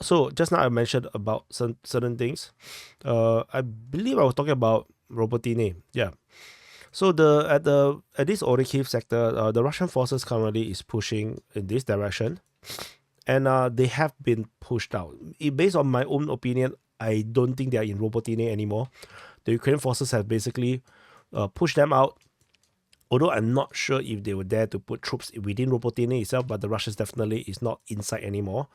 So just now I mentioned about some certain things. I believe I was talking about Robotine. Yeah. So at this Orikhiv sector, the Russian forces currently is pushing in this direction, and they have been pushed out. Based on my own opinion, I don't think they are in Robotine anymore. The Ukrainian forces have basically pushed them out. Although I'm not sure if they were there to put troops within Robotine itself, but the Russians definitely is not inside anymore.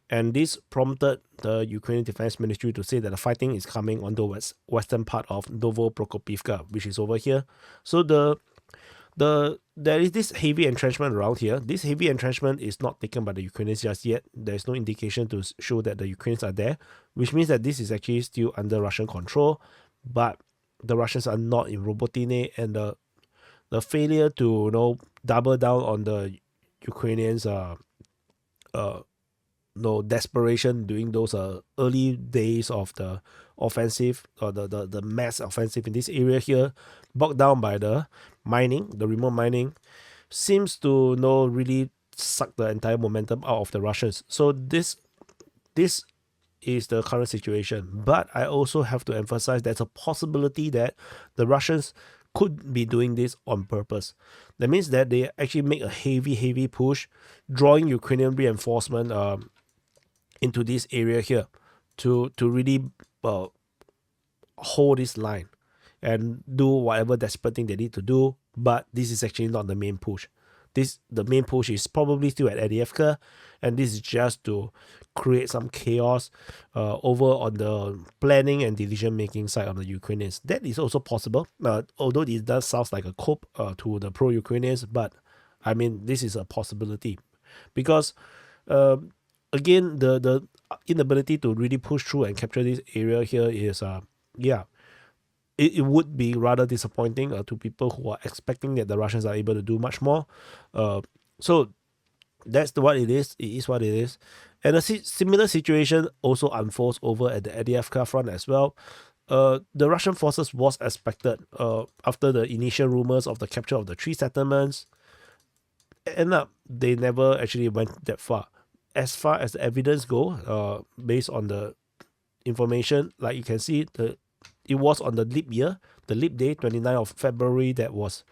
And this prompted the Ukrainian Defense Ministry to say that the fighting is coming on the western part of Novoprokopivka, which is over here. So there is this heavy entrenchment around here. This heavy entrenchment is not taken by the Ukrainians just yet. There is no indication to show that the Ukrainians are there, which means that this is actually still under Russian control. But the Russians are not in Robotine, and the failure to double down on the Ukrainians desperation during those early days of the offensive or the mass offensive in this area here, bogged down by the remote mining, seems to really suck the entire momentum out of the Russians. So this is the current situation. But I also have to emphasize there's a possibility that the Russians could be doing this on purpose. That means that they actually make a heavy push, drawing Ukrainian reinforcement into this area here to really hold this line and do whatever desperate thing they need to do. But this is actually not the main push. The main push is probably still at Avdiivka, and this is just to create some chaos over on the planning and decision making side of the Ukrainians. That is also possible, although it does sound like a coup to the pro-Ukrainians, but I mean this is a possibility because again the inability to really push through and capture this area here is it would be rather disappointing to people who are expecting that the Russians are able to do much more. So that's what it is. It is what it is. And a similar situation also unfolds over at the Avdiivka front as well. The Russian forces was expected after the initial rumors of the capture of the 3 settlements. End up, they never actually went that far. As far as the evidence go, based on the information, like you can see, it was on the leap year, the leap day, 29th of February, that was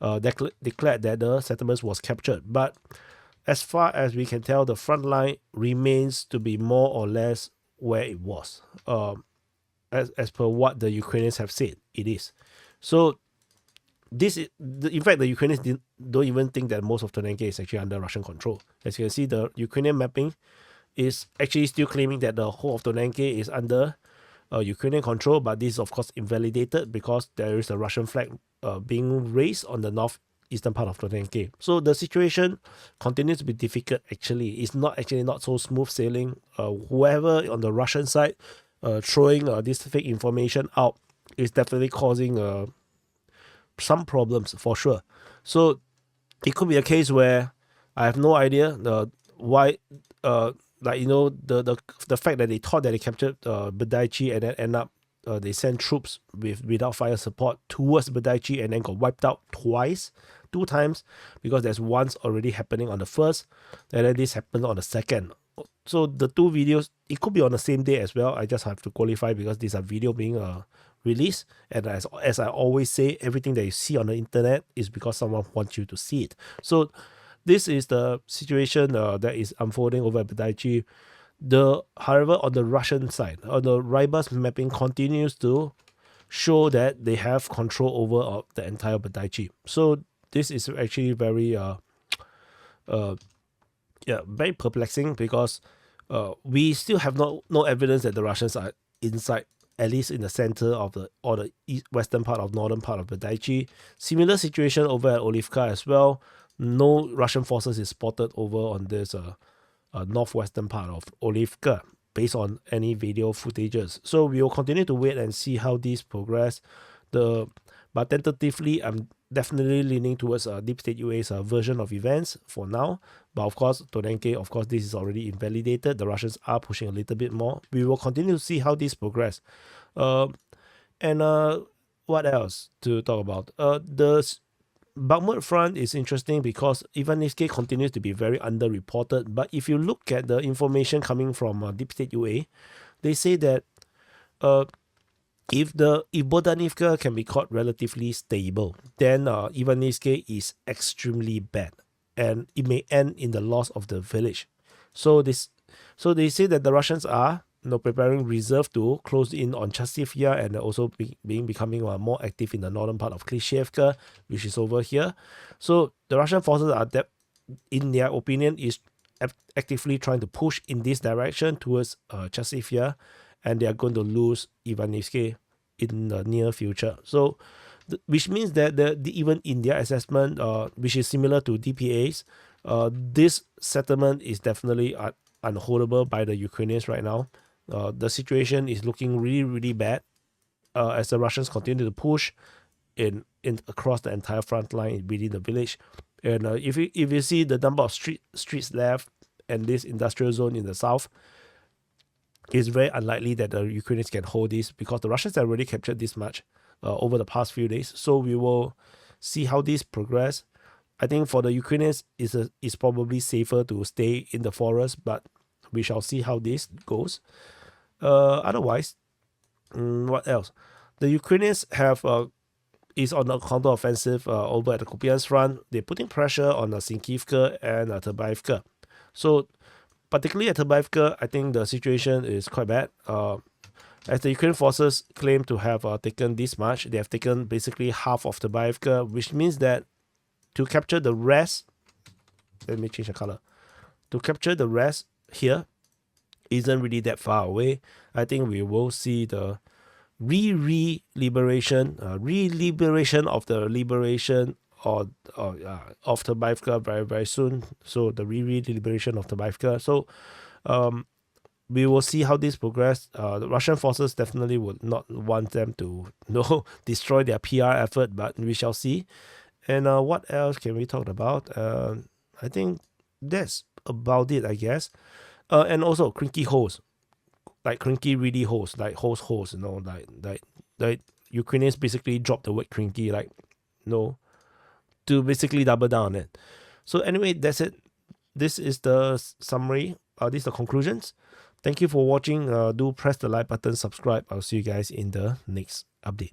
declared that the settlements was captured. But as far as we can tell, the front line remains to be more or less where it was, as per what the Ukrainians have said it is. So this is, in fact, the Ukrainians don't even think that most of Tonenke is actually under Russian control. As you can see, the Ukrainian mapping is actually still claiming that the whole of Tonenke is under Ukrainian control, but this is of course invalidated because there is a Russian flag being raised on the northeastern part of Tonenke. So the situation continues to be difficult. Actually, it's not so smooth sailing. Whoever on the Russian side throwing this fake information out is definitely causing some problems for sure. So it could be a case where I have no idea why the fact that they thought that they captured Badaichi and then end up they sent troops without fire support towards Badaichi and then got wiped out 2 times, because there's once already happening on the 1st and then this happened on the 2nd. So the 2 videos, it could be on the same day as well. I just have to qualify because these are video being released, and as I always say, everything that you see on the internet is because someone wants you to see it. So this is the situation that is unfolding over at Badaichi. However, on the Russian side, the Rybus mapping continues to show that they have control over the entire Badaichi. So this is actually very very perplexing, because we still have no evidence that the Russians are inside, at least in the center of the western part of northern part of Badaichi. Similar situation over at Avdiivka as well. No Russian forces is spotted over on this northwestern part of Avdiivka based on any video footages. So we will continue to wait and see how these progress. But tentatively, I'm definitely leaning towards Deep State UA's version of events for now. But of course, Tonenke, of course, this is already invalidated. The Russians are pushing a little bit more. We will continue to see how these progress. And what else to talk about? Bakhmut front is interesting because Ivanivske continues to be very underreported. But if you look at the information coming from Deep State UA, they say that if Bodanivka can be caught relatively stable, then Ivanivske is extremely bad, and it may end in the loss of the village. So they say that the Russians are preparing reserve to close in on Chasivya, and also becoming more active in the northern part of Klishevka, which is over here. So the Russian forces are, in their opinion, is actively trying to push in this direction towards Chasivya, and they are going to lose Ivanivske in the near future. So, which means that even in their assessment, which is similar to DPA's, this settlement is definitely unholdable by the Ukrainians right now. The situation is looking really, really bad as the Russians continue to push in across the entire front line within the village. And if you see the number of streets left and this industrial zone in the south, it's very unlikely that the Ukrainians can hold this, because the Russians have already captured this much over the past few days. So we will see how this progress. I think for the Ukrainians, it's probably safer to stay in the forest, but we shall see how this goes. Otherwise, what else? The Ukrainians is on a counter-offensive over at the Kupyansk front. They're putting pressure on Sinkivka and Terbaivka. So particularly at Terbaivka, I think the situation is quite bad. As the Ukrainian forces claim to have taken this much, they have taken basically half of Terbaivka, which means that to capture the rest, let me change the color. To capture the rest here isn't really that far away. I think we will see the re-liberation of the liberation of Terbaivka very, very soon. So the re-liberation of Terbaivka. So we will see how this progress. The Russian forces definitely would not want them to destroy their PR effort, but we shall see. And what else can we talk about? I think that's about it, I guess. And also crinky holes, like crinky really holes, like holes, like Ukrainians basically drop the word crinky, to basically double down on it. So anyway, that's it. This is the summary. These are the conclusions. Thank you for watching. Do press the like button, subscribe. I'll see you guys in the next update.